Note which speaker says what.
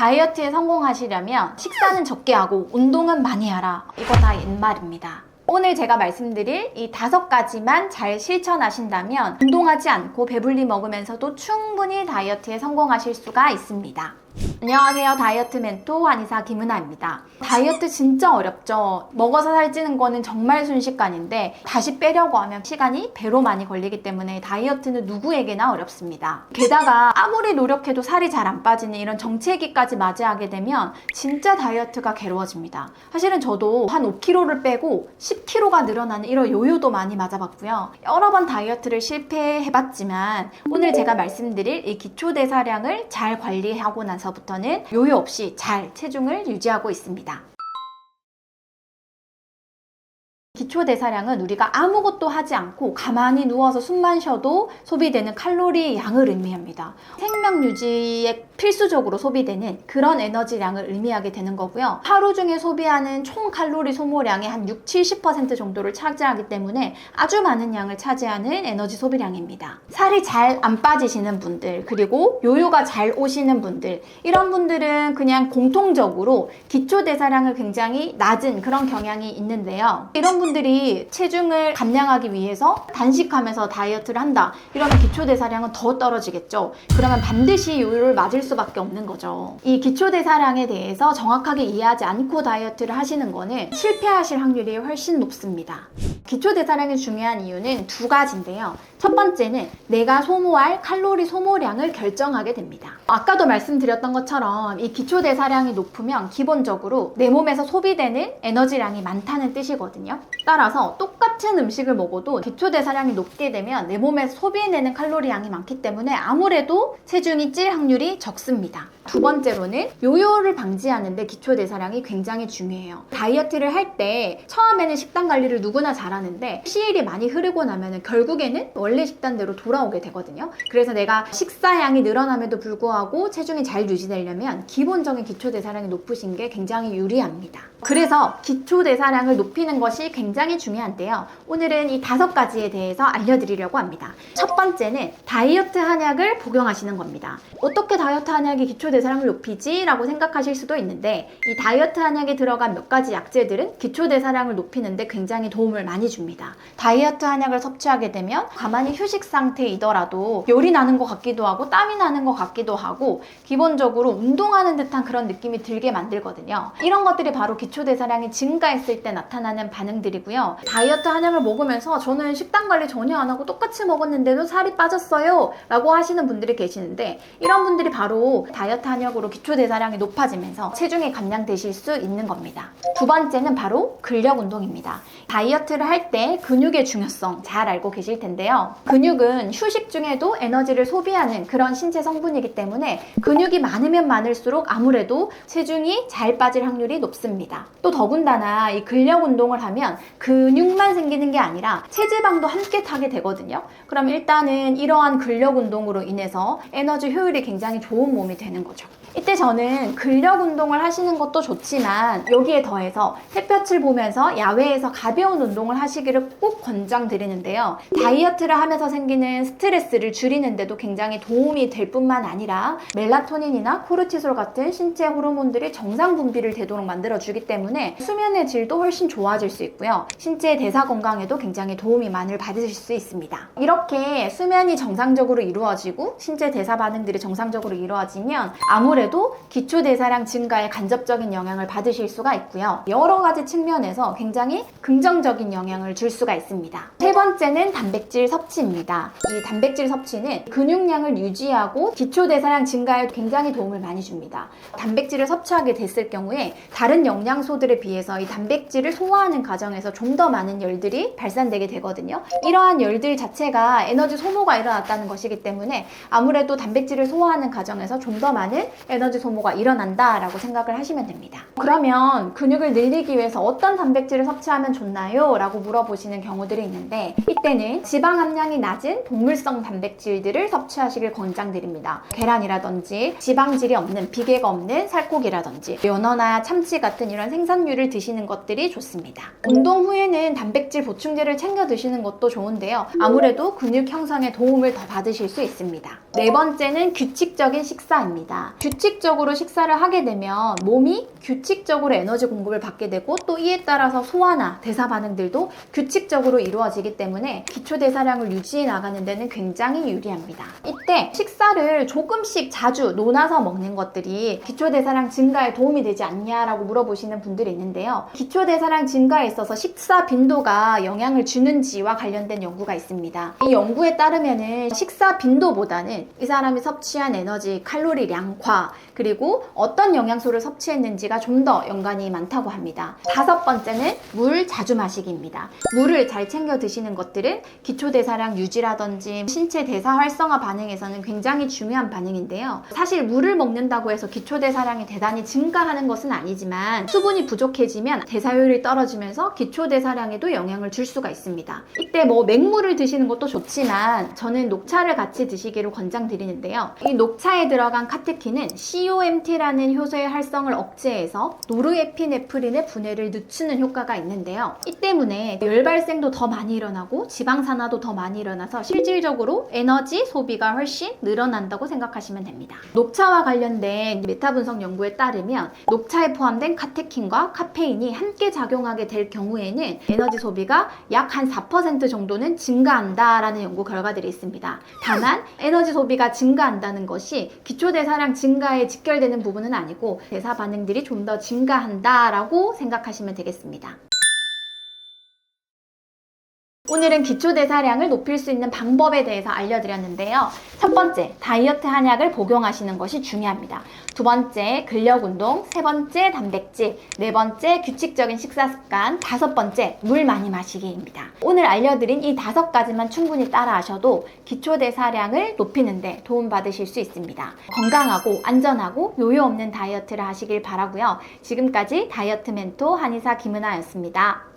Speaker 1: 다이어트에 성공하시려면 식사는 적게 하고 운동은 많이 하라. 이거 다 옛말입니다. 오늘 제가 말씀드릴 이 5가지만 잘 실천하신다면 운동하지 않고 배불리 먹으면서도 충분히 다이어트에 성공하실 수가 있습니다. 안녕하세요. 다이어트 멘토 한의사 김은아입니다. 다이어트 진짜 어렵죠? 먹어서 살찌는 거는 정말 순식간인데 다시 빼려고 하면 시간이 배로 많이 걸리기 때문에 다이어트는 누구에게나 어렵습니다. 게다가 아무리 노력해도 살이 잘 안 빠지는 이런 정체기까지 맞이하게 되면 진짜 다이어트가 괴로워집니다. 사실은 저도 한 5kg를 빼고 10kg가 늘어나는 이런 요요도 많이 맞아봤고요. 여러 번 다이어트를 실패해봤지만 오늘 제가 말씀드릴 이 기초대사량을 잘 관리하고 나서부터는 요요 없이 잘 체중을 유지하고 있습니다. 기초대사량은 우리가 아무것도 하지 않고 가만히 누워서 숨만 쉬어도 소비되는 칼로리 양을 의미합니다. 생명 유지에 필수적으로 소비되는 그런 에너지량을 의미하게 되는 거고요. 하루 중에 소비하는 총 칼로리 소모량의 한 60-70% 정도를 차지하기 때문에 아주 많은 양을 차지하는 에너지 소비량입니다. 살이 잘 안 빠지시는 분들, 그리고 요요가 잘 오시는 분들, 이런 분들은 그냥 공통적으로 기초대사량을 굉장히 낮은 그런 경향이 있는데요. 이런 분들이 체중을 감량하기 위해서 단식하면서 다이어트를 한다. 이러면 기초대사량은 더 떨어지겠죠. 그러면 반드시 요요를 맞을 수밖에 없는 거죠. 이 기초대사량에 대해서 정확하게 이해하지 않고 다이어트를 하시는 거는 실패하실 확률이 훨씬 높습니다. 기초대사량이 중요한 이유는 2가지인데요. 첫 번째는 내가 소모할 칼로리 소모량을 결정하게 됩니다. 아까도 말씀드렸던 것처럼 이 기초대사량이 높으면 기본적으로 내 몸에서 소비되는 에너지량이 많다는 뜻이거든요. 따라서 똑같은 음식을 먹어도 기초대사량이 높게 되면 내 몸에서 소비해내는 칼로리 양이 많기 때문에 아무래도 체중이 찔 확률이 적습니다. 2번째로는 요요를 방지하는데 기초대사량이 굉장히 중요해요. 다이어트를 할 때 처음에는 식단 관리를 누구나 잘하는데 시일이 많이 흐르고 나면 결국에는 원래 식단대로 돌아오게 되거든요. 그래서 내가 식사량이 늘어남에도 불구하고 체중이 잘 유지되려면 기본적인 기초대사량이 높으신 게 굉장히 유리합니다. 그래서 기초대사량을 높이는 것이 굉장히 중요한데요. 오늘은 이 5가지에 대해서 알려드리려고 합니다. 첫 번째는 다이어트 한약을 복용하시는 겁니다. 어떻게 다이어트 한약이 기초대사량을 높이지? 라고 생각하실 수도 있는데 이 다이어트 한약에 들어간 몇 가지 약재들은 기초대사량을 높이는데 굉장히 도움을 많이 줍니다. 다이어트 한약을 섭취하게 되면 가만히 휴식 상태이더라도 열이 나는 것 같기도 하고 땀이 나는 것 같기도 하고 기본적으로 운동하는 듯한 그런 느낌이 들게 만들거든요. 이런 것들이 바로 기초대사량이 증가했을 때 나타나는 반응들이고요. 다이어트 한약을 먹으면서 저는 식단 관리 전혀 안 하고 똑같이 먹었는데도 살이 빠졌어요 라고 하시는 분들이 계시는데 이런 분들이 바로 다이어트 한약으로 기초대사량이 높아지면서 체중이 감량되실 수 있는 겁니다. 2번째는 바로 근력 운동입니다. 다이어트를 할 때 근육의 중요성 잘 알고 계실 텐데요. 근육은 휴식 중에도 에너지를 소비하는 그런 신체 성분이기 때문에 근육이 많으면 많을수록 아무래도 체중이 잘 빠질 확률이 높습니다. 또 더군다나 이 근력 운동을 하면 근육만 생기는 게 아니라 체지방도 함께 타게 되거든요. 그럼 일단은 이러한 근력 운동으로 인해서 에너지 효율이 굉장히 좋은 몸이 되는 거죠. 이때 저는 근력 운동을 하시는 것도 좋지만 여기에 더해서 햇볕을 보면서 야외에서 가벼운 운동을 하시기를 꼭 권장드리는데요. 다이어트를 하면서 생기는 스트레스를 줄이는데도 굉장히 도움이 될 뿐만 아니라 멜라토닌이나 코르티솔 같은 신체 호르몬들이 정상 분비를 되도록 만들어주기 때문에 수면의 질도 훨씬 좋아질 수 있고요. 신체 대사 건강에도 굉장히 도움이 많이 받으실 수 있습니다. 이렇게 수면이 정상적으로 이루어지고 신체 대사 반응들이 정상적으로 이루어지면 아무래도 기초대사량 증가에 간접적인 영향을 받으실 수가 있고요. 여러 가지 측면에서 굉장히 긍정적인 영향을 줄 수가 있습니다. 세 번째는 단백질 섭취입니다. 이 단백질 섭취는 근육량을 유지하고 기초대사량 증가에 굉장히 도움을 많이 줍니다. 단백질을 섭취하게 됐을 경우에 다른 영양소들에 비해서 이 단백질을 소화하는 과정에서 좀 더 많은 열들이 발산되게 되거든요. 이러한 열들 자체가 에너지 소모가 일어났다는 것이기 때문에 아무래도 단백질을 소화하는 과정에서 좀 더 많은 에너지 소모가 일어난다라고 생각을 하시면 됩니다. 그러면 근육을 늘리기 위해서 어떤 단백질을 섭취하면 좋나요? 라고 물어보시는 경우들이 있는데 이때는 지방 함량이 낮은 동물성 단백질들을 섭취하시길 권장드립니다. 계란이라든지 지방질이 없는, 비계가 없는 살코기라든지 연어나 참치 같은 이런 생선류를 드시는 것들이 좋습니다. 운동 후에는 단백질 보충제를 챙겨 드시는 것도 좋은데요. 아무래도 근육 형성에 도움을 더 받으실 수 있습니다. 네 번째는 규칙적인 식사입니다. 규칙적으로 식사를 하게 되면 몸이 규칙적으로 에너지 공급을 받게 되고 또 이에 따라서 소화나 대사 반응들도 규칙적으로 이루어지기 때문에 기초대사량을 유지해 나가는 데는 굉장히 유리합니다. 이때 식사를 조금씩 자주 논아서 먹는 것들이 기초대사량 증가에 도움이 되지 않냐라고 물어보시는 분들이 있는데요. 기초대사량 증가에 있어서 식사 빈도가 영향을 주는지와 관련된 연구가 있습니다. 이 연구에 따르면은 식사 빈도보다는 이 사람이 섭취한 에너지, 칼로리량과 그리고 어떤 영양소를 섭취했는지가 좀 더 연관이 많다고 합니다. 다섯 번째는 물 자주 마시기입니다. 물을 잘 챙겨 드시는 것들은 기초대사량 유지라든지 신체 대사 활성화 반응에서는 굉장히 중요한 반응인데요. 사실 물을 먹는다고 해서 기초대사량이 대단히 증가하는 것은 아니지만 수분이 부족해지면 대사효율이 떨어지면서 기초대사량에도 영향을 줄 수가 있습니다. 이때 뭐 맹물을 드시는 것도 좋지만 저는 녹차를 같이 드시기를 권장드리는데요. 이 녹차에 들어간 카테킨은 COMT라는 효소의 활성을 억제해서 노르에피네프린의 분해를 늦추는 효과가 있는데요. 이 때문에 열 발생도 더 많이 일어나고 지방 산화도 더 많이 일어나서 실질적으로 에너지 소비가 훨씬 늘어난다고 생각하시면 됩니다. 녹차와 관련된 메타 분석 연구에 따르면 녹차에 포함된 카테킨과 카페인이 함께 작용하게 될 경우에는 에너지 소비가 약 한 4% 정도는 증가한다라는 연구 결과들이 있습니다. 다만 에너지 소비가 증가한다는 것이 기초대사량 증가에 직결되는 부분은 아니고 대사 반응들이 좀 더 증가한다라고 생각하시면 되겠습니다. 오늘은 기초대사량을 높일 수 있는 방법에 대해서 알려드렸는데요. 첫 번째, 다이어트 한약을 복용하시는 것이 중요합니다. 두 번째, 근력운동. 세 번째, 단백질. 네 번째, 규칙적인 식사습관. 다섯 번째, 물 많이 마시기입니다. 오늘 알려드린 이 5가지만 충분히 따라하셔도 기초대사량을 높이는 데 도움받으실 수 있습니다. 건강하고 안전하고 요요 없는 다이어트를 하시길 바라고요. 지금까지 다이어트 멘토 한의사 김은아였습니다.